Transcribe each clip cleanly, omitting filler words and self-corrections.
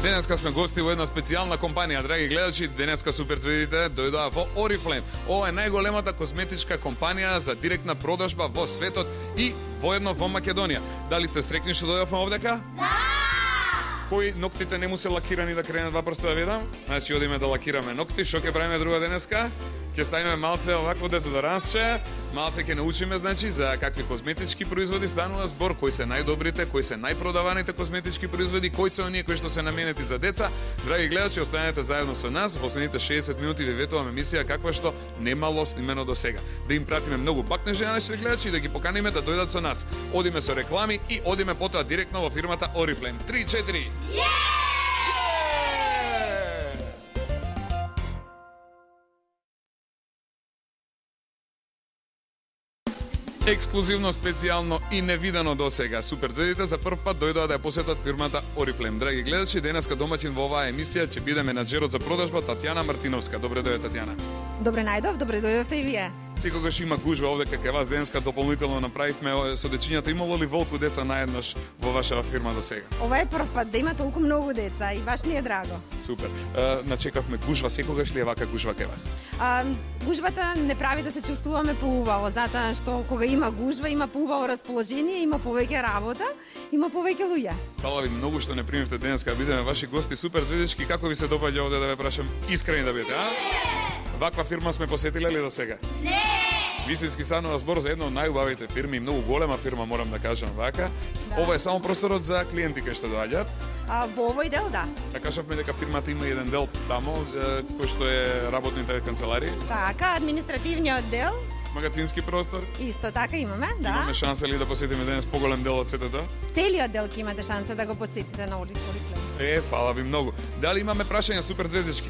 Денеска сме гости во една специјална компанија, драги гледачи. Денеска суперцведите дојдоа во Oriflame. Ова е најголемата косметичка компанија за директна продажба во светот и воедно во Македонија. Дали сте стрекни што дојдовме овдека? Да! Кои ноктите не му се лакирани да кренат вапрсто да видам? Значи одиме да лакираме нокти. Што ќе правиме друга денеска? Ќе ставиме малце овакво дезодорансче, малце ќе научиме значи за какви козметички производи станува збор, кои се најдобрите, кои се најпродаваните козметички производи, кои се оние кои што се наменети за деца. Драги гледачи, останете заедно со нас. Во следните 60 минути ви ветуваме емисија каква што немало снимено до сега. Да им пратиме многу бакнежи на нашите гледачи и да ги поканиме да дојдат со нас. Одиме со реклами и одиме потоа директно во фирмата Oriflame. 3-4. Ексклузивно, специјално и невидено досега. Суперцведите за прв пат дојдоа да ја посетат фирмата Oriflame. Драги гледачи, денеска домаќин во оваа емисија ќе биде менаџерот за продажба Татјана Мартиновска. Добре дојде, Татјана. Добре најдов, добре дојдовте и вие. Секогаш има гужва овде кај вас. Денеска дополнително направивме со дечињата. Имало ли волку деца наеднаш во вашава фирма до сега? Ова е прв пат да има толку многу деца и баш ни е драго. Супер. Начекавме гужва. Секогаш ли е вака гужва кај вас? Гужвата не прави да се чувствуваме поубаво, затоа што кога има гужва, има поубаво расположение, има повеќе работа, има повеќе луѓе. Фала ви многу што не примивте денеска да бидеме ваши гости. Супер звездички, како ви се допаѓа овде да ве прашам искрени да бидете, а? Ваква фирма сме посетиле ли до сега? Не! Вистински станува збор за една од најубавите фирми, многу голема фирма, морам да кажам вака. Да. Ова е само просторот за клиенти кои што доаѓаат. Во овој дел, да. Да кажавме дека фирмата има еден дел тамо, кој што е работните канцеларии. Така, административниот дел. Магазински простор. Исто така имаме, да. Имаме шанса ли да посетиме денес поголем дел од сето тоа? Целиот дел ќе имате шанса да го посетите на Oriflame. Фала ви многу. Дали имаме прашања супер звездички?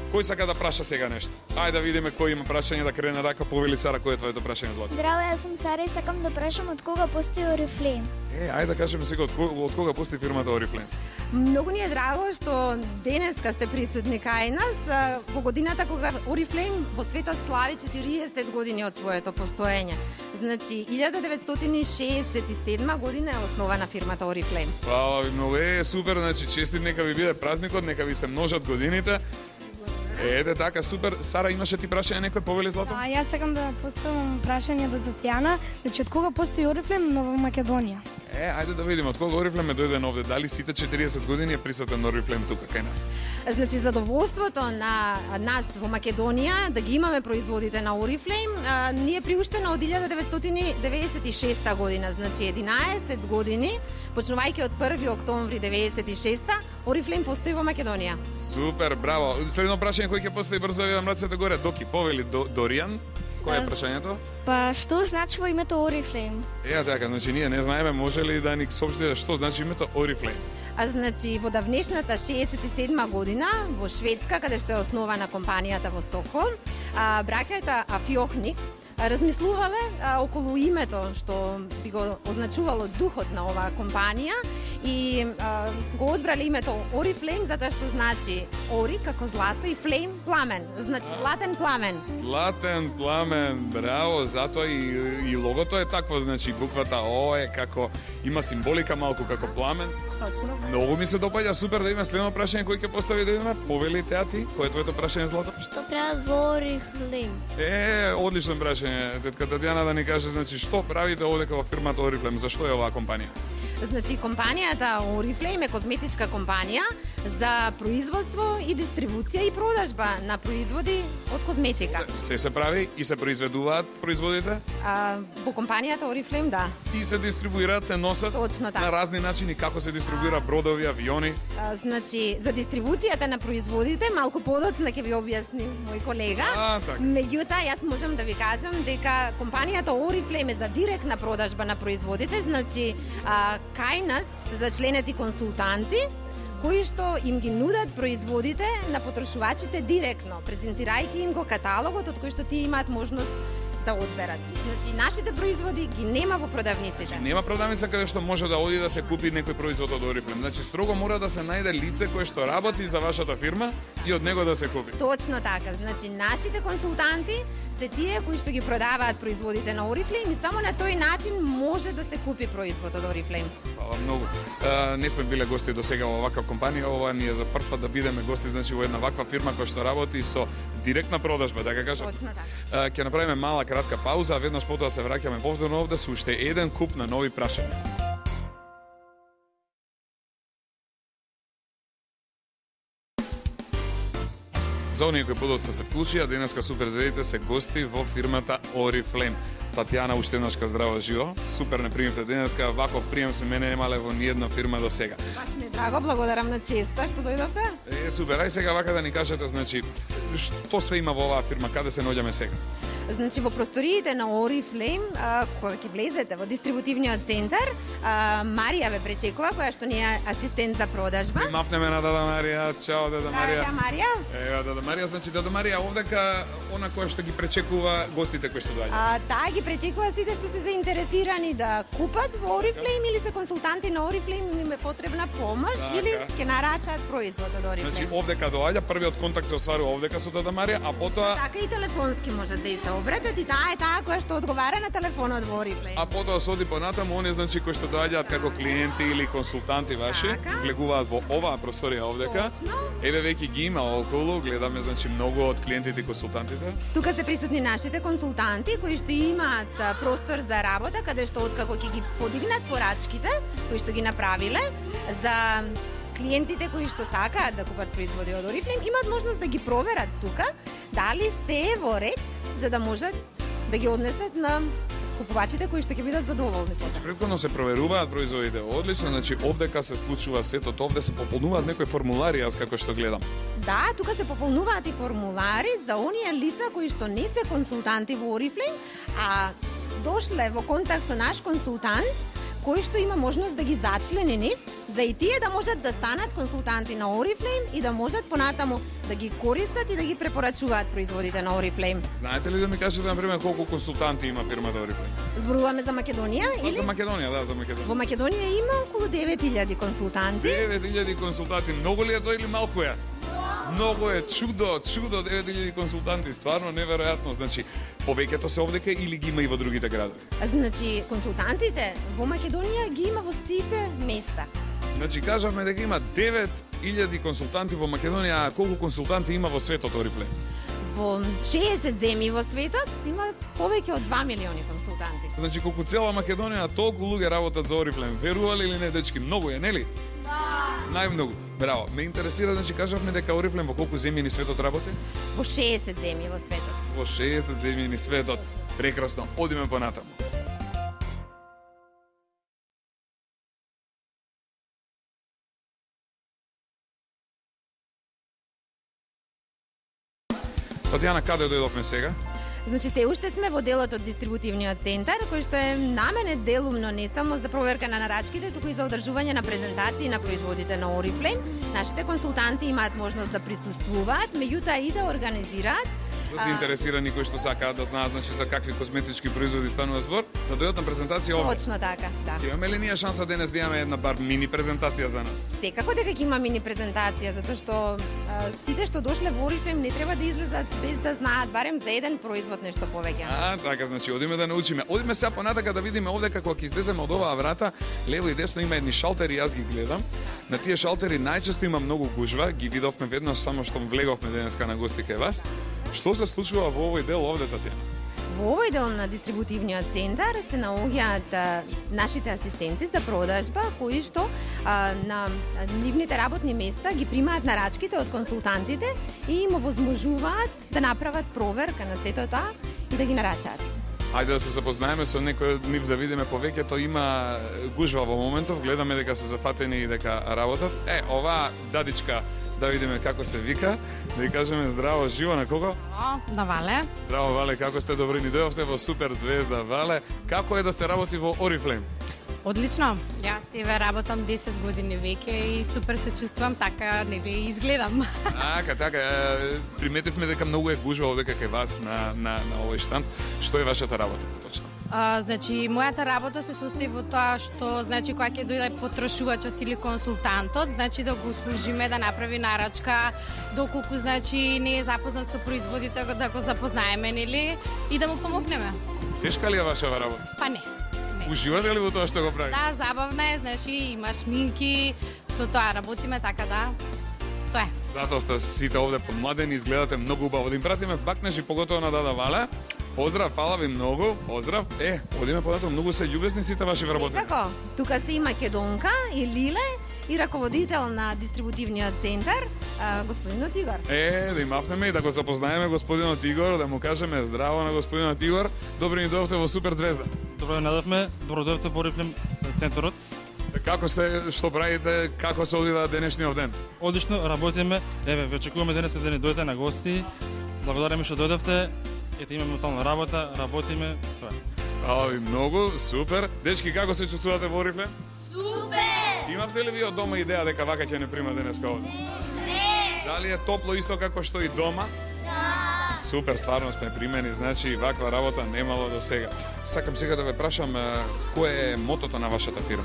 Кој сака да праша сега нешто? Ајде да видиме кој има прашање да крене рака. Повели Сара, кој е твоето прашање, Злато? Здраво, јас сум Сара и сакам да прашам од кога постои Oriflame. Ајде да кажеме сега од кога постои фирмата Oriflame. Многу ни е драго што денеска сте присутни кај нас во годината кога Oriflame во светот слави 40 години од своето постоење. Значи 1967 година е основана фирмата Oriflame. Фала ви многу. Супер, значи честит нека ви биде празникот, нека ви се множат годините. Ете така, супер. Сара, имаше ти прашање некој, повели Злато? Јас сакам да поставам прашање до Татјана, значи од кога постои Oriflame во Македонија? Ајде да видиме од кога Oriflame дојде овде. Дали сите 40 години е присутен Oriflame тука кај нас? Значи задоволството на нас во Македонија да ги имаме производите на Oriflame ни е приуштено од 1996 година, значи 11 години, почнувајќи од 1 октомври 96 Oriflame постои во Македонија. Супер, браво. Следно прашање кој ќе постои брзо видам рацете горе. Доки, повели Доријан. Кој е прашањето? Па што значи во името Oriflame? Така, значи ние не знаеме, може ли да ни соопштите што значи името Oriflame? Значи во давнешната 67 година во Шведска, каде што е основана компанијата во Стокхолм, браќата Афјохник размислувале околу името што би го означувало духот на оваа компанија и го одбрале името Oriflame затоа што значи ори како злато и flame пламен, значи златен пламен. Златен пламен, браво, затоа и логото е такво, значи буквата О е како има символика малку како пламен. Точно. Многу ми се допаѓа, супер да има следно прашање кој ќе постави да видиме. Повели теа ти, кој е твоето прашање, Злато? Што прават во Oriflame? Одлично прашање, тетка Татјана да ни каже, значи што правите овде во фирмата Oriflame, зашто е оваа компанија? Значи компанијата Oriflame е козметичка компанија за производство и дистрибуција и продажба на производи од козметика. Се прави и се произведуваат производите? Во компанијата Oriflame, да. И се дистрибуираат, се носат Точно така. на разни начини, како се дистрибуира бродови, авиони? Значи, за дистрибуцијата на производите, малку подоцна ќе ви објасни мој колега. Така. Меѓутоа, јас можам да ви кажам дека компанијата Oriflame е за директна продажба на производите, значи, кај нас се зачленети консултанти кои што им ги нудат производите на потрошувачите директно, презентирајќи им го каталогот од кој што тие имаат можност да одберат. Значи нашите производи ги нема во продавниците. Нема продавница каде што може да оди да се купи некој производ од Oriflame. Значи строго мора да се најде лице кое што работи за вашата фирма и од него да се купи. Точно така. Значи нашите консултанти се тие кои што ги продаваат производите на Oriflame и само на тој начин може да се купи производ од Oriflame. Фала многу. Не сме биле гости до сега во ваква компанија, ова ни е за прв пат да бидеме гости, значи во една ваква фирма која што работи со директна продажба, така кажам. Точно така. Ќе направиме мала кратка пауза, а веднаш потоа се враќаме повторно овде со уште еден куп на нови прашања. За оние кои подоцна се вклучија, денеска суперзвездите се гости во фирмата Oriflame. Татјана, уште еднашка здрава живо. Супер не примивте денеска, ваков прием сме мене немале во ниедна фирма до сега. Баш ми е драго, благодарам на честа што дојдовте. Супер, ај сега вака да ни кажете, значи, што све има во оваа фирма, каде се наоѓаме сега? Значи во просториите на Oriflame, кога ќе влезете во дистрибутивниот центар, Марија ве пречекува, која што ни е асистент за продажба. И мафнеме на Дада Марија. Чао, Дада Марија. Здраве, Марија. Ева, Дада Марија, значи Дада Марија овдека она која што ги пречекува гостите кои што доаѓаат. Таа ги пречекува сите што се заинтересирани да купат во Oriflame или се консултанти на Oriflame и им е потребна помош Така. или ќе нарачаат производ од Oriflame. Значи овдека доаѓа, првиот контакт се остварува овдека со Дада Марија, а потоа Така и телефонски може да се обратат и таа е таа која што одговара на телефонот во Oriflame. а потоа се оди понатаму, оние значи кои што доаѓаат како клиенти или консултанти ваши, Така. влегуваат во оваа просторија овдека. Точно. Еве веќе ги има околу, гледаме значи многу од клиентите и консултантите. Тука се присутни нашите консултанти кои што имаат простор за работа, каде што откако ќе ги подигнат порачките кои што ги направиле за клиентите кои што сакаат да купат производи од Oriflame, имаат можност да ги проверат тука дали се е во ред за да можат да ги однесат на купувачите кои што ќе бидат задоволни. Претходно се проверуваат производите одлично, значи овдека се случува сето, овде се пополнуваат некои формулари, аз како што гледам. Да, тука се пополнуваат и формулари за оние лица кои што не се консултанти во Oriflame, а дошле во контакт со наш консултант кој што има можност да ги зачлени нив, за и тие да можат да станат консултанти на Oriflame и да можат понатаму да ги користат и да ги препорачуваат производите на Oriflame. Знаете ли да ми кажете на пример колку консултанти има фирмата Oriflame? Зборуваме за Македонија или? За Македонија, да, за Во Македонија. Македонија има околу 9000 консултанти. 9000 консултанти, многу ли е тоа или малку е? Многу е, чудо, 9000 консултанти, стварно неверојатно. Значи, повеќето се овдека или ги има и во другите градови? Значи, консултантите во Македонија ги има во сите места. Значи, кажавме дека има 9000 консултанти во Македонија, а колку консултанти има во светот Oriflame? Во 60 земји во светот има повеќе од 2 милиони консултанти. Значи, колку цела Македонија, толку луѓе работат за Oriflame. Верували или не, дечки? Многу е, нели? Да. Најмногу. Браво. Ме интересира, значи, кажавме дека Oriflame во колку земји ни светот работи? Во 60 земји во светот. Во 60 земји ни светот. Прекрасно. Одиме понатаму. Татјана, каде дојдовме сега? Значи се уште сме во делот од дистрибутивниот центар, кој што е наменет делумно не само за проверка на нарачките, туку и за одржување на презентации на производите на Oriflame. Нашите консултанти имаат можност да присуствуваат, меѓутоа и да организираат За заинтересирани кои што сакаат да знаат значи за какви косметички производи станува збор, да дојдат на презентација овде. Точно така, да. Ќе имаме ли ние шанса денес да имаме една бар мини презентација за нас? Секако дека ќе има мини презентација, затоа што сите што дошле во Oriflame не треба да излезат без да знаат барем за еден производ нешто повеќе. Така, значи одиме да научиме. Одиме сега понатака да видиме овде како ќе излеземе од оваа врата, лево и десно има едни шалтери, јас ги гледам. На тие шалтери најчесто има многу гужва, ги видовме веднаш само што влеговме денеска на гости кај вас. Што се случува во овој дел овде, Татјана? Во овој дел на дистрибутивниот центар се наоѓаат нашите асистенци за продажба кои што на нивните работни места ги примаат нарачките од консултантите и им овозможуваат да направат проверка на сето тоа и да ги нарачаат. Ајде да се запознаеме со некој од нив да видиме повеќето. Има гужва во моментов, гледаме дека се зафатени и дека работат. Оваа дадичка, да видиме како се вика, да ја кажеме здраво живо на кого? На Вале. Здраво, Вале, како сте? Добри, ни дојдовте во Супер Звезда, Вале. Како е да се работи во Oriflame? Одлично. Јас еве работам 10 години веќе и супер се чувствувам така, нели изгледам. Така, приметивме дека многу е гужва овде кај вас на овој штанд. Што е вашата работа точно? Значи, мојата работа се состои во тоа што, значи, кога ќе дојде потрошувачот или консултантот, значи да го услужиме да направи нарачка, доколку, значи, не е запознат со производите, да го запознаеме, нели, и да му помогнеме. Тешка ли е вашава работа? Па не. Уживате ли во тоа што го правите? Да, забавна е, значи, има шминки, со тоа работиме, така да, тоа е. Затоа сте сите овде подмладени, изгледате многу убаво. Да им пратиме бакнежи, поготово на Дада Вале. Поздрав, фала ви многу, поздрав. Одиме податок, многу се љубесни сите ваши вработени. Како? Тука се и Македонка, и Лиле, и раководител на дистрибутивниот центар, господинот Игор. Да им мафнеме и да го запознаеме господинот Игор, да му кажеме здраво на господинот Игор. Добри ни дојдовте во Супер Звезда. Добро ја надавме, добро дојдовте во Орифлем центарот. Како сте, што правите, како се одвива денешниот ден? Одлично, работиме. Еве, ве чекуваме денеска да ни дојдете на гости. Благодариме што дојдовте. Ете, имаме тотална работа, работиме. Тоа. Многу, супер. Дечки, како се чувствувате во Орифлем? Супер! Имавте ли ви од дома идеја дека вака ќе не прима денеска овде? Не! Дали е топло исто како што и дома? Да! Супер, стварно сме примени, значи ваква работа немало до сега. Сакам сега да ве прашам кое е мотото на вашата фирма?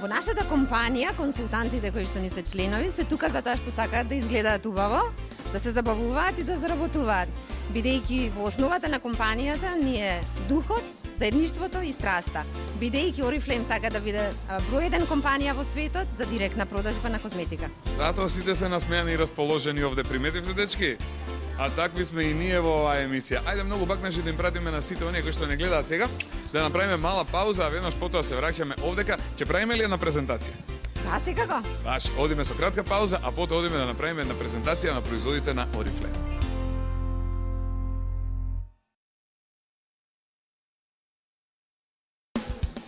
Во нашата компанија, консултантите кои што ни се членови, се тука затоа што сакаат да изгледаат убаво, да се забавуваат и да заработуваат. Бидејќи во основата на компанијата ни е духот, заедништвото и страста. Бидејќи Орифлейм сака да биде број еден компанија во светот за директна продажба на козметика. Затоа сите се насмеани и расположени овде, приметивте дечки? А такви сме и ние во оваа емисија. Ајде многу бакнежи да им пратиме на сите оние кои што не гледаат сега, да направиме мала пауза, а веднаш потоа се враќаме овдека. Ќе правиме ли една презентација? Да, секако. Баш, одиме со кратка пауза, а потоа одиме да направиме една презентација на производите на Орифлейм.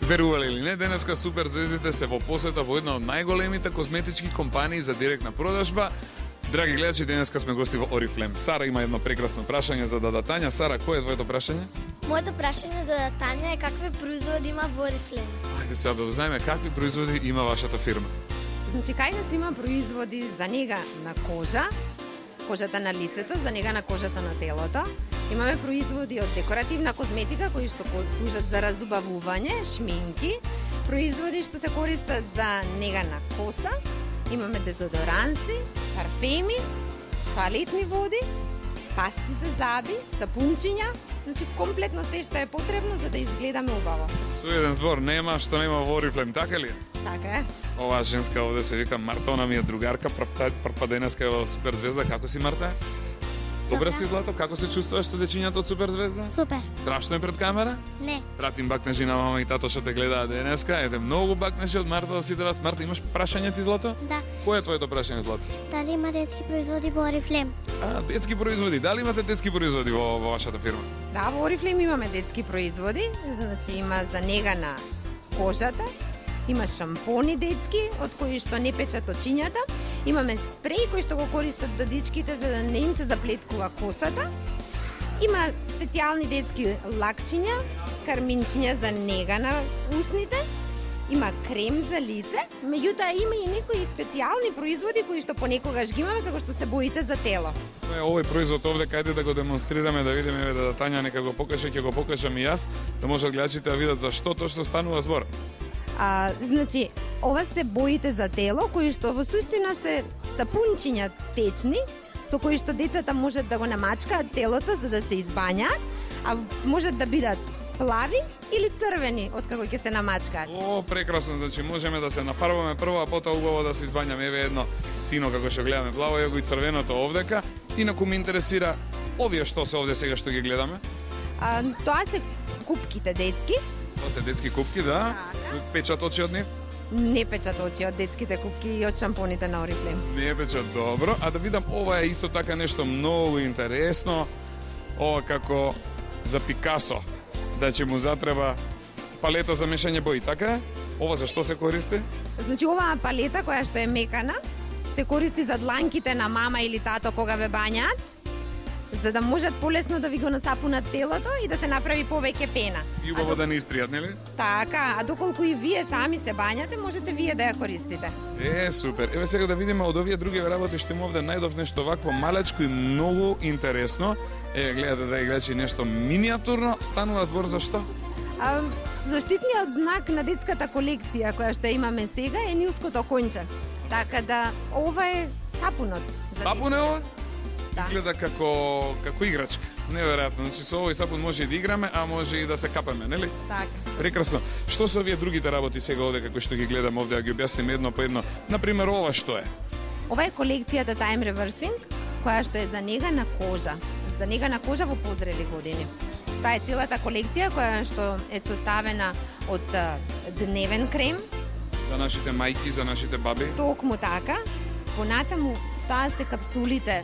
Верували или не, денеска Супер Звездите се во посета во една од најголемите козметички компании за директна продажба. Драги гледачи, денеска сме гости во Орифлейм. Сара има едно прекрасно прашање за Дада Тања. Сара, кој е твоето прашање? Моето прашање за Тања е какви производи има во Орифлейм? Ајде сега да узнаеме какви производи има вашата фирма. Значи, кај нас има производи за нега на кожа, кожата на лицето, за нега на кожата на телото. Имаме производи од декоративна козметика кои што служат за разубавување, шминки, производи што се користат за нега на коса. Имаме дезодоранси, парфеми, тоалетни води, пасти за заби, сапунчиња, значи комплетно се што е потребно за да изгледаме убаво. Со еден збор, нема што нема во Орифлейм, така ли? Така е. Оваа женска овде се вика Марта, она ми е другарка, прв денеска е во Супер Звезда. Како си, Марта? Добре си, Злато? Како се чувствуваш што дечињата од Супер Звезда? Супер. Страшно е пред камера? Не. Пратим бакнежи на мама и тато што те гледаат денеска. Ете, многу бакнежи од Марта од сите вас. Марта, имаш прашање ти, Злато? Да. Кој е твоето прашање, Злато? Дали има детски производи во Орифлейм? Детски производи. Дали имате детски производи во вашата фирма? Да, во Орифлейм имаме детски производи, значи има за нега на кожата, има шампони детски, од кои што не печат очињата, имаме спреј кој што го користат дадичките за да не им се заплеткува косата, има специјални детски лакчиња, карминчиња за нега на усните, има крем за лице, меѓутоа има и некои специјални производи кои што понекогаш ги имаме како што се боите за тело. Овој производ овде, кајде да го демонстрираме, да видиме да Тања нека го покаже, ќе го покажам и јас, да можат гледачите да видат за што точно станува збор. Значи, ова се боите за тело, кои што во суштина се сапунчиња течни, со кои што децата можат да го намачкаат телото за да се избањаат, а можат да бидат плави или црвени откако ќе се намачкаат. Прекрасно, значи можеме да се нафарбаме прво, а потоа убаво да се избањаме. Еве едно сино како што гледаме плаво, ево и црвеното овдека. Инаку ме интересира овие што се овде сега што ги гледаме. Тоа се купките детски. Тоа се детски купки, да. Печат очи од нив? Не печат очи од детските купки и од шампоните на Орифлейм. Не печат, добро. А да видам, ова е исто така нешто многу интересно. Ова како за Пикасо. Да ќе му затреба палета за мешање бои, така е? Ова за што се користи? Значи, оваа палета која што е мекана, се користи за дланките на мама или тато кога ве бањаат. за да можат полесно да ви го насапунат телото и да се направи повеќе пена. И убаво да не истријат, нели? Така, а доколку и вие сами се бањате, можете вие да ја користите. Супер. Еве сега да видиме од овие други работи што има овде најдов нешто вакво малечко и многу интересно. Гледате да гледачи нешто миниатурно. Станува збор за што? Заштитниот знак на детската колекција која што имаме сега е нилското конче. Така да ова е сапунот. за Сапун е дете. ова? Да. Изгледа како играчка. Неверојатно. Значи со овој сапун може и да играме, а може и да се капаме, нели? Така. Прекрасно. Што се овие другите работи сега овде како што ги гледаме овде, да ги објасниме едно по едно. Например, ова што е? Ова е колекцијата Time Reversing, која што е за нега на кожа. За нега на кожа во позрели години. Таа е целата колекција која што е составена од дневен крем, За нашите мајки, за нашите баби. токму така. Понатаму тоа се капсулите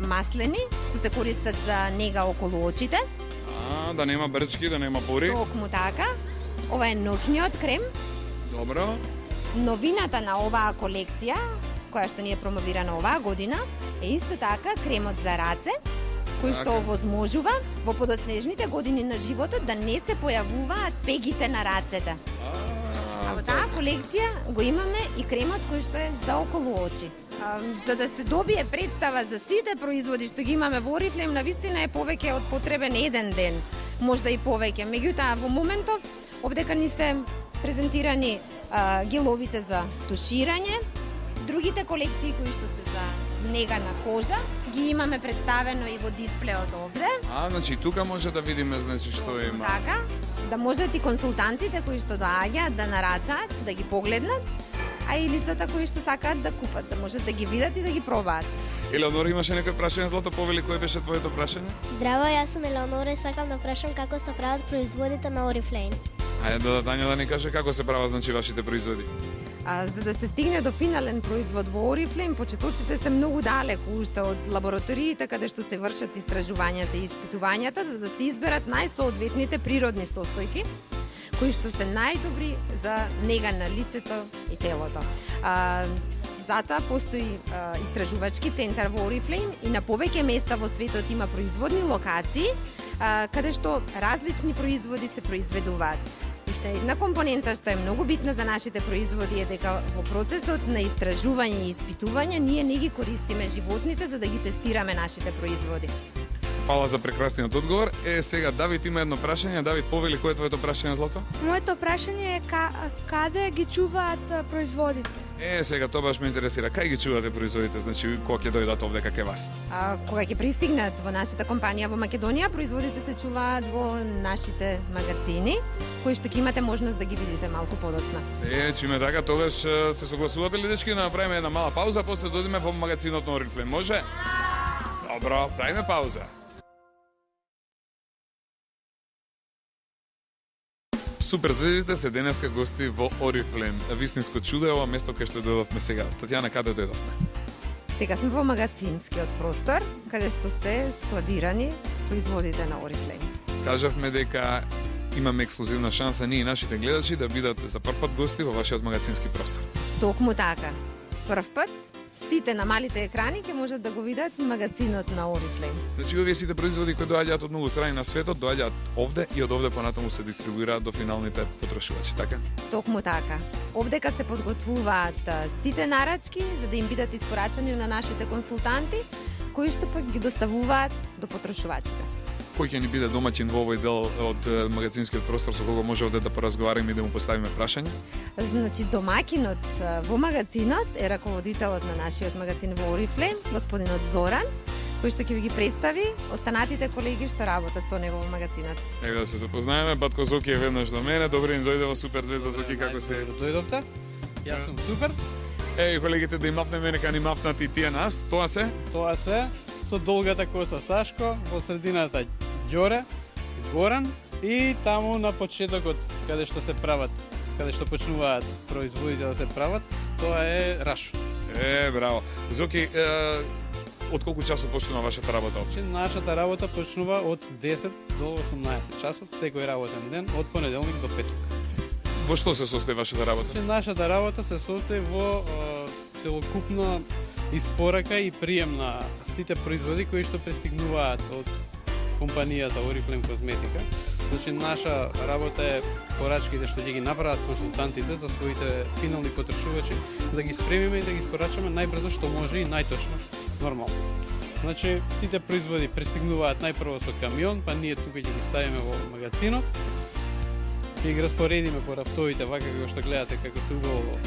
маслени, што се користат за нега околу очите. Да нема брчки, да нема пори. Токму така. Ова е ноќниот крем. Добро. Новината на оваа колекција, која што ни е промовирана оваа година, е исто така кремот за раце, кој што Така. овозможува во подоцнежните години на животот да не се појавуваат пегите на рацете. А во таа колекција го имаме и кремот кој што е за околу очи. За да се добие представа за сите производи што ги имаме во Oriflame, навистина е повеќе од потребен еден ден, можда и повеќе. Меѓутоа, во моментов, овдека ни се презентирани геловите за туширање, другите колекции кои што се за нега на кожа, ги имаме представено и во дисплеот овде. Значи тука може да видиме значи што има. Така, да можат и консултантите кои што доаѓаат да нарачаат, да ги погледнат, а и лицата кои што сакаат да купат, да можат да ги видат и да ги пробаат. Елеонора, имаше некој прашање, Злато, повели кој беше твоето прашање? Здраво, јас сум Елеонора и сакам да прашам како се прават производите на Oriflame. Ајде Тања да ни каже како се прават значи вашите производи. За да се стигне до финален производ во Oriflame, почетоците се многу далеку уште од лабораториите каде што се вршат истражувањата и испитувањата, за да се изберат најсоодветните природни состојки кои што се најдобри за нега на лицето и телото. Затоа постои истражувачки центар во Oriflame и на повеќе места во светот има производни локации каде што различни производи се произведуваат. Уште една компонента што е многу битна за нашите производи е дека во процесот на истражување и испитување ние не ги користиме животните за да ги тестираме нашите производи. Фала за прекрасниот одговор. Сега Давид има едно прашање. Давид, повели кој е твоето прашање, Злато? Моето прашање е каде ги чуваат производите? Сега тоа баш ме интересира. Кај ги чувате производите, значи кога ќе дојдат овде кај вас? Кога ќе пристигнат во нашата компанија во Македонија, производите се чуваат во нашите магазини, кои што ќе имате можност да ги видите малку подоцна. Чиме така, тогаш се согласувате ли дечки да направиме една мала пауза, после дојдеме во магазинот на Oriflame, може? Добро, правиме пауза. Супер звездите се денеска гости во Oriflame. Вистинско чудо е ова место кај што дојдовме сега. Татјана, каде дојдовме? Сега сме во магазинскиот простор, каде што се складирани производите на Oriflame. Кажавме дека имаме ексклузивна шанса ние и нашите гледачи да бидат за прв пат гости во вашиот магазински простор. Токму така. Прв пат сите на малите екрани ќе можат да го видат магазинот на Oriflame. Значи, овие сите производи кои доаѓаат од многу страни на светот, доаѓаат овде и од овде понатаму се дистрибуираат до финалните потрошувачи, така? Токму така. Овдека се подготвуваат сите нарачки за да им бидат испорачани на нашите консултанти, кои што пак ги доставуваат до потрошувачите. Кој ќе ни биде домаќин во овој дел од магазинскиот простор со кого може овде да поразговараме и да му поставиме прашање? Значи, домакинот во магазинот е раководителот на нашиот магазин во Oriflame, господинот Зоран, кој што ќе ви ги представи останатите колеги што работат со него во магазинот. Нека да се запознаеме. Батко Зоки е веднаш до мене. Добри ден, дојде во Супер Звезда. Зоки, како се? Дојдовте? Јас сум супер. Колегите да им мафнеме, нека ни мафнат и тие нас. Тоа се? Тоа се со долгата коса Сашко, во средината Ѓоре, Горан и таму на почетокот каде што се прават, каде што почнуваат производите да се прават, тоа е Рашо. Браво. Зоки, од колку часот почнува вашата работа? Значи, нашата работа почнува од 10 до 18 часот, секој работен ден, од понеделник до петок. Во што се состои вашата работа? Значи, нашата работа се состои во целокупно испорака и прием на сите производи кои што пристигнуваат од компанијата Oriflame Козметика. Значи, наша работа е порачките што ќе ги направат консултантите за своите финални потрошувачи, да ги спремиме и да ги испорачаме најбрзо што може и најточно, нормално. Значи, сите производи пристигнуваат најпрво со камион, па ние тука ќе ги ставиме во магазинот, ќе ги распоредиме по рафтовите, вака како што гледате, како се убаво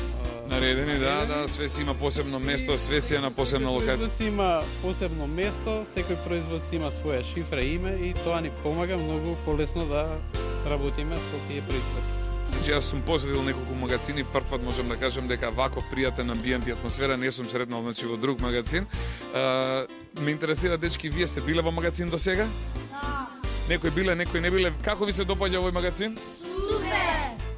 Наредени, да, све си има посебно место, све си е на посебна локација. Производ си има посебно место, секој производ си има своја шифра и име и тоа ни помага многу полесно да работиме со тие производи. Значи, јас сум посетил неколку магазини, прв пат можам да кажем дека ваков пријатен амбиент и атмосфера не сум сретнал, значи, во друг магазин. Ме интересира, дечки, вие сте биле во магазин до сега? Да. Некој биле, некој не биле. Како ви се допаѓа овој магазин? Супер!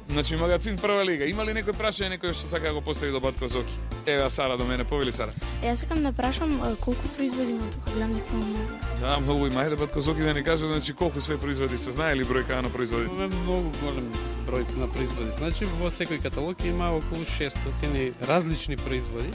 Значи, магазин прва лига. Има ли некој прашање, некој што сака да го постави до Батко Зоки? Ева Сара до мене, повели Сара. Јас сакам да прашам колку производи има тука, гледам дека има многу. Да, многу има. Ајде Батко Зоки да ни каже, значи, колку све производи се знае ли бројка на производите? Имаме многу голем број на производи. Значи, во секој каталог има околу 600 различни производи,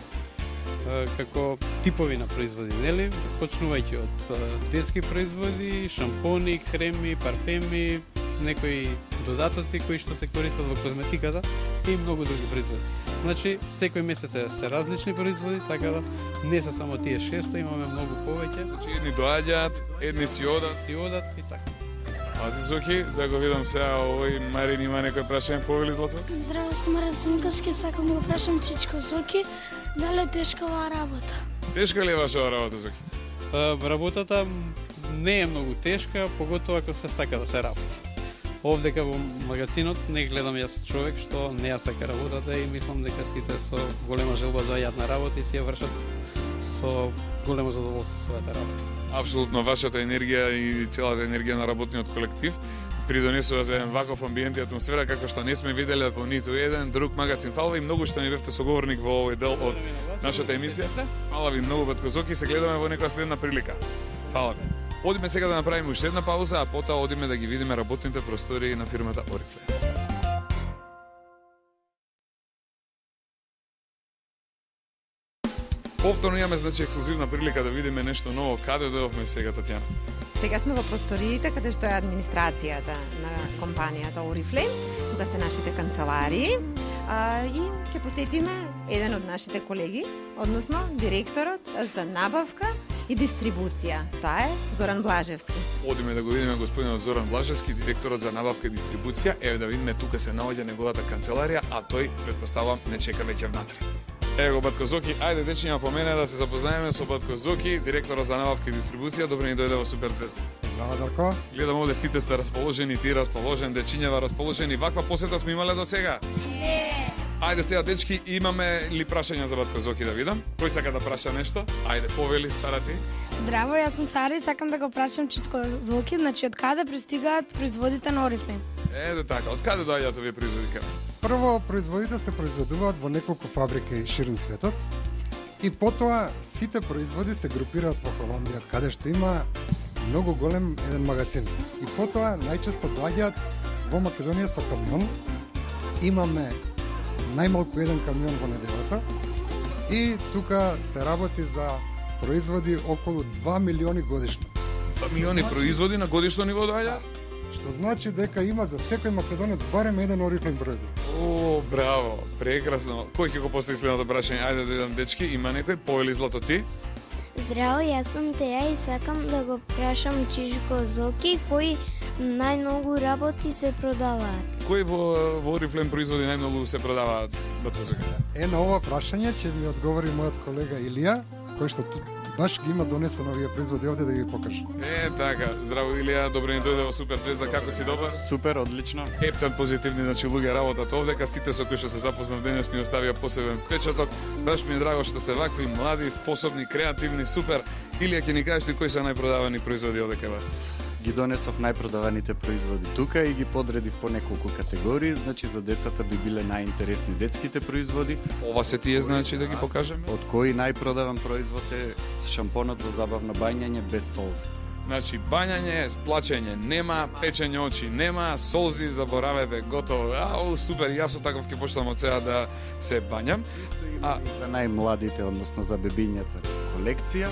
како типови на производи, нели? Почнувајќи од детски производи, шампони, креми, парфеми, некои додатоци кои што се користат во козметиката и многу други производи. Значи, секој месец се различни производи, така да не се само тие 600, имаме многу повеќе. Значи, едни доаѓаат, едни си одат. Си одат и така. Ази Зоки, да го видам сега овој Марин има некој прашање, повели Злато? Здраво, сум Марин Симковски, сакам да го прашам Чичко Зоки, дали е тешка оваа работа? Тешка ли е ваша работа, Зоки? Работата не е многу тешка, поготово ако се сака да се работи. Овдека во магазинот не гледам јас човек што не ја сака работата и мислам дека сите со голема желба доаѓаат на работа и си ја вршат со големо задоволство својата работа. Апсолутно, вашата енергија и целата енергија на работниот колектив придонесува за еден ваков амбиент и атмосфера како што не сме виделе во ниту еден друг магазин. Фала ви многу што ни бевте соговорник во овој дел од нашата емисија. Фала ви многу, Батко Зоки, се гледаме во некоја следна прилика. Фала ви. Одиме сега да направиме уште една пауза, а потоа одиме да ги видиме работните простории на фирмата Oriflame. Повторно имаме, значи, ексклузивна прилика да видиме нешто ново. Каде дојдовме сега, Татјана? Сега сме во просториите каде што е администрацијата на компанијата Oriflame. Тука се нашите канцеларии и ќе посетиме еден од нашите колеги, односно директорот за набавка и дистрибуција. Тоа е Зоран Блажевски. Одиме да го видиме господинот Зоран Блажевски, директорот за набавка и дистрибуција. Еве да видиме, тука се наоѓа неговата канцеларија, а тој, предпоставам, не чека веќе внатре. Ево го Батко Зоки, ајде дечиња по мене да се запознаеме со Батко Зоки, директорот за набавка и дистрибуција. Добро ни дојде во Супер Звезда. Здраво, Дарко. Гледам овде сите сте расположени, ти расположен, дечињава расположени. Ваква посета сме имале до сега? Не. Ајде сега, дечки, имаме ли прашања за Батко Зоки да видам? Кој сака да праша нешто? Ајде, повели, Сара, ти. Здраво, јас сум Сара и сакам да го прашам Чичко Зоки, значи од каде пристигаат производите на Oriflame? Ете така, од каде доаѓаат овие производи кај нас? Прво, производите се произведуваат во неколку фабрики ширум светот и потоа сите производи се групираат во Холандија, каде што има многу голем еден магазин. И потоа најчесто доаѓаат во Македонија со камион. Имаме најмалку еден камион во неделата и тука се работи за производи околу 2 милиони годишно. 2 милиони производи на годишно ниво доаѓаат? Што значи дека има за секој македонец барем еден Oriflame производ. О, браво, прекрасно. Кој ќе го постави следното прашање? Ајде да видам, дечки, има некој? Повели, Злато, ти? Здраво, јас сум Теја и сакам да го прашам Чичко Зоки кои најмногу работи се продаваат. Кои во Oriflame производи најмногу се продаваат, Батко Зоки? На ова прашање ќе ми одговори мојот колега Илија, кој што баш ги има донесено овие производи овде да ги покаже. Така, здраво Илија, добро ни дојде во Супер Звезда, како си добар? Супер, одлично. Ептен позитивни, значи луѓе работат овдека, сите со кои што се запознав денес ми оставија посебен впечаток. Баш ми е драго што сте вакви млади, способни, креативни, супер. Илија, ќе ни кажеш ли кои се најпродавани производи овде кај вас? Ги донесов најпродаваните производи тука и ги подредив по неколку категории, значи за децата би биле најинтересни детските производи. Ова се тие, значи, да ги покажеме? Од кои најпродаван производ е шампонот за забавно бањање без солза. Значи, бањање, плачење нема, печење очи нема, солзи заборавете, готово. Ау, супер, јас со таков ќе почнам од сега да се бањам. За најмладите, односно за бебињата, колекција.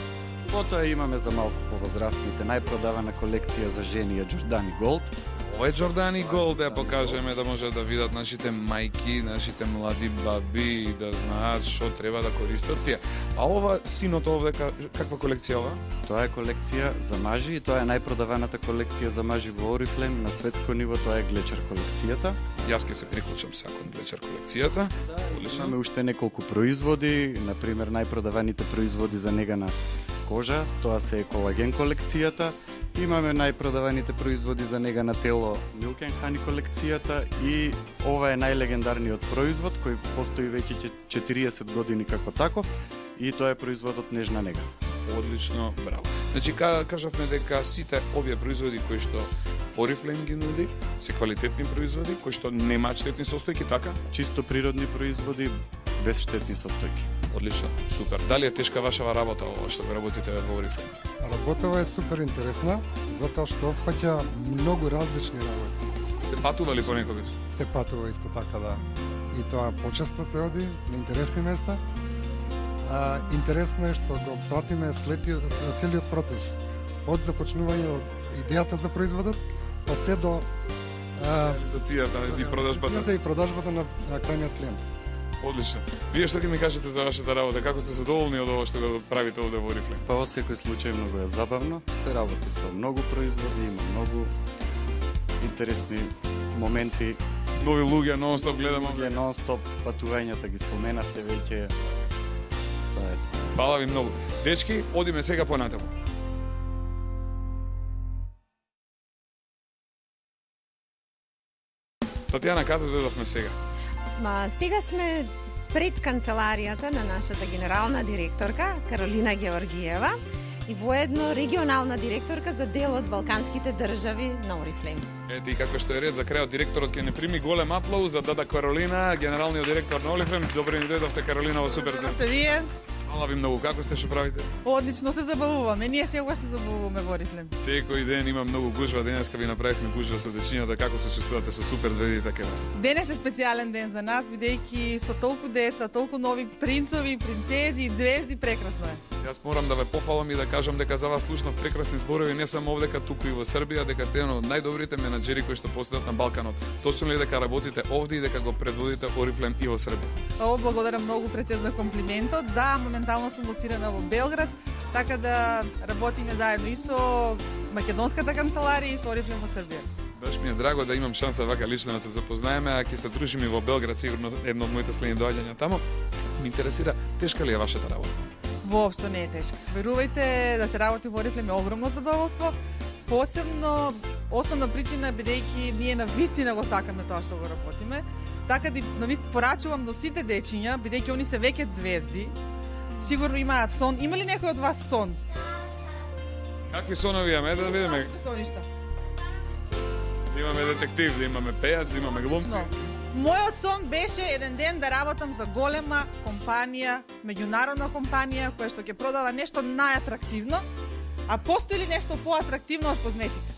Потоа имаме за малку повозрастните најпродавана колекција за жени е Giordani Gold. Ова е Giordani Gold, да ја покажеме да може да видат нашите мајки, нашите млади баби, да знаат што треба да користат тие. А ова синото овде каква колекција ова? Тоа е колекција за мажи и тоа е најпродаваната колекција за мажи во Oriflame на светско ниво, тоа е Глечер колекцијата. Јас ќе се приклучам сега кон Глечер колекцијата. Имаме уште неколку производи, например најпродаваните производи за нега на кожа, тоа се е колаген колекцијата. Имаме најпродаваните производи за нега на тело Milk and Honey колекцијата и ова е најлегендарниот производ кој постои веќе 40 години како таков и тоа е производот Нежна нега. Одлично, браво. Значи, кажавме дека сите овие производи кои што Oriflame ги нуди, се квалитетни производи, кои што немаат штетни состојки, така? Чисто природни производи, без штетни состојки. Одлично, супер. Дали е тешка вашава работа ова што го работите во Oriflame? Работава е супер интересна, затоа што опфаќа многу различни работи. Се патува ли понекогаш? Се патува исто така, да. И тоа почесто се оди на интересни места. Интересно е што го пратиме целиот процес. Од започнување од идејата за производот, па се до реализацијата и продажбата. И продажбата на крајниот клиент. Одлично. Вие што ќе ми кажете за вашата работа? Како сте задоволни од ова што го правите овде во Oriflame? Па во секој случај многу е забавно. Се работи со многу производи, има многу интересни моменти. Нови луѓе нон-стоп гледаме. Луѓе нон-стоп, патувањата ги споменавте веќе. Тоа е. Фала ви многу. Дечки, одиме сега понатаму. Татјана, каде дојдовме сега? Сега сме пред канцеларијата на нашата генерална директорка Каролина Георгиева и воедно регионална директорка за дел од Балканските држави на Oriflame. Ете и како што е ред за крајот, директорот ќе не прими голем аплауз за Дада Каролина, генералниот директор на Oriflame. Добре ни дојдовте, Каролина, во Супер Зен. Вие? Фала ви многу. Како сте, што правите? Одлично се забавуваме. Ние секогаш се забавуваме во Oriflame. Секој ден има многу гужва. Денеска ви направивме гужва со дечињата. Како се чувствувате со супер звездите кај вас? Денес е специјален ден за нас, бидејќи со толку деца, толку нови принцови, принцези и звезди, прекрасно е. Јас морам да ве пофалам и да кажам дека за вас слушнав прекрасни зборови не само овдека, туку и во Србија, дека сте еден од најдобрите менаџери кои што постојат на Балканот. Точно ли дека работите овде и дека го предводите Oriflame и во Србија? Ово, благодарам многу пред за комплиментот. Да, моментално сум лоцирана во Белград, така да работиме заедно и со македонската канцеларија и со Oriflame во Србија. Баш ми е драго да имам шанса вака лично да се запознаеме, а ќе се дружиме и во Белград, сигурно едно од моите следни доаѓања таму. Ме интересира, тешка ли е вашата работа? Воопшто не е тешка. Верувајте, да се работи во Oriflame е огромно задоволство. Посебно, основна причина бидејќи ние на вистина го сакаме тоа што го работиме. Така да навистина порачувам до сите дечиња, бидејќи они се веќе звезди. Сигурно имаат сон. Има ли некој од вас сон? Какви сонови имаме? Да видиме. Соништа. Да имаме детектив, да имаме пејач, да имаме глумци. Мојот сон беше еден ден да работам за голема компанија, меѓународна компанија која што ќе продава нешто најатрактивно, а постои ли нешто поатрактивно од козметика?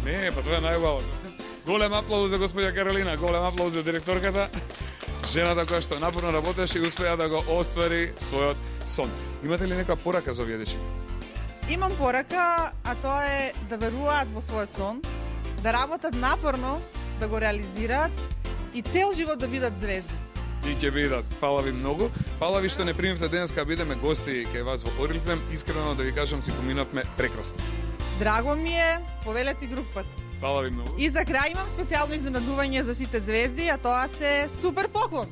Не, па тоа е најубавото. Голем аплауз за господја Каролина, голем аплауз за директорката, жената која што напорно работеше и успеа да го оствари својот сон. Имате ли нека порака за овие дечи? Имам порака, а тоа е да веруваат во својот сон, да работат напорно, да го реализираат и цел живот да бидат звезди. И ќе бидат. Фала ви многу. Фала ви што не примивте денеска бидеме гости кај вас во Oriflame. Искрено да ви кажам, си поминавме прекрасно. Драго ми е, повелете друг пат. Фала ви многу. И за крај имам специјално изненадување за сите звезди, а тоа се супер поклон.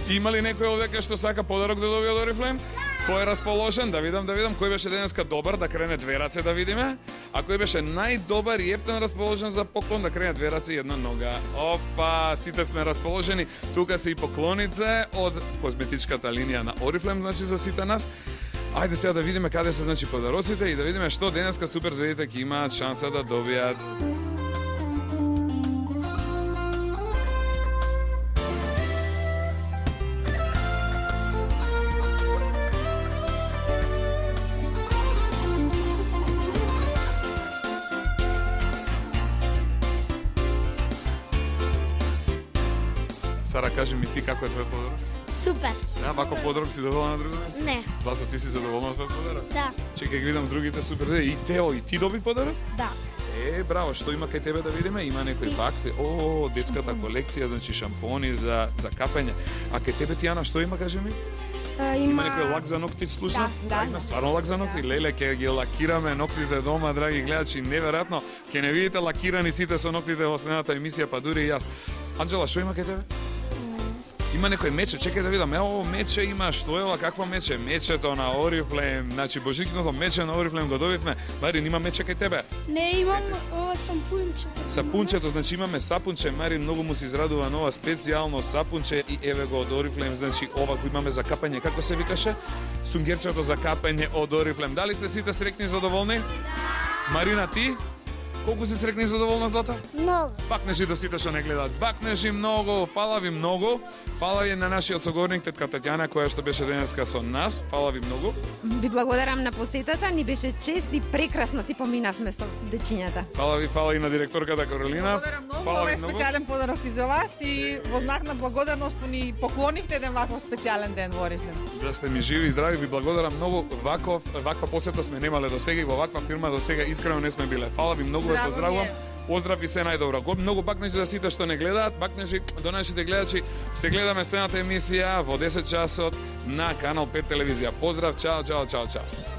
Има ли некој овде што сака подарок да добие од Oriflame? Кој е расположен? Да видам кој беше денеска добар, да крене две раце да видиме. А кој беше најдобар и ептен расположен за поклон, да крене две раце и една нога. Опа, сите сме расположени. Тука се и поклонице од козметичката линија на Oriflame, значи за сите нас. Ајде сега да видиме каде се значи подароците и да видиме што денеска супер звездите ќе имаат шанса да добијат. Сара, кажи ми ти како е твој подарок? Супер. Да, вако подарок си доволна на друго место? Не. Злато, ти си задоволна со твој подарок? Да. Чекај, ги видам другите супер. И Тео, и ти доби подарок? Да. Браво, што има кај тебе да видиме? Има некои бакти. О, детската колекција, значи шампони за капење. А кај тебе, Тијана, што има, кажи ми? Има некој лак за ногти, слушна? Да. Има стварно лак за ногти. Леле, ќе ги лакираме ноктите дома, драги гледачи, неверојатно. Ќе не видите лакирани сите со ноктите во следната емисија, па дури и јас. Анџела, што има кај тебе? Има некој мече, чекај да видам. Ево, мече има, што е ова, какво мече? Мечето на Oriflame, значи божикното мече на Oriflame го добивме. Марин, има мече кај тебе? Не, имам ова шампунче. Сапунчето, значи имаме сапунче, Марин многу му се израдува нова специјално сапунче и еве го од Oriflame, значи ова го имаме за капење, како се викаше? Сунгерчето за капење од Oriflame. Дали сте сите среќни и задоволни? Марина, ти? Колку си среќна и задоволна, Злата? Многу. Бакнежи до сите што не гледаат. Бакнежи многу, фала ви многу. Фала ви на нашиот согорник тетка Татјана која што беше денеска со нас. Фала ви многу. Ви благодарам на посетата, ни беше чест и прекрасно си поминавме со дечињата. Фала и на директорката Каролина. Благодарам многу, Фала ова е ви многу. специјален подарок и за вас и во знак на благодарност што ни поклонивте еден ваков специјален ден во Oriflame. Да сте ми живи и здрави, ви благодарам многу. Ваква посета сме немале до сега и во ваква фирма до сега искрено не сме биле. Фала ви многу, ве Драго поздравувам. ми е. Поздрав и се најдобро. Многу бакнежи за сите што не гледаат, бакнежи до нашите гледачи. Се гледаме следната емисија во 10 часот на Канал 5 телевизија. Поздрав, чао, чао, чао, чао.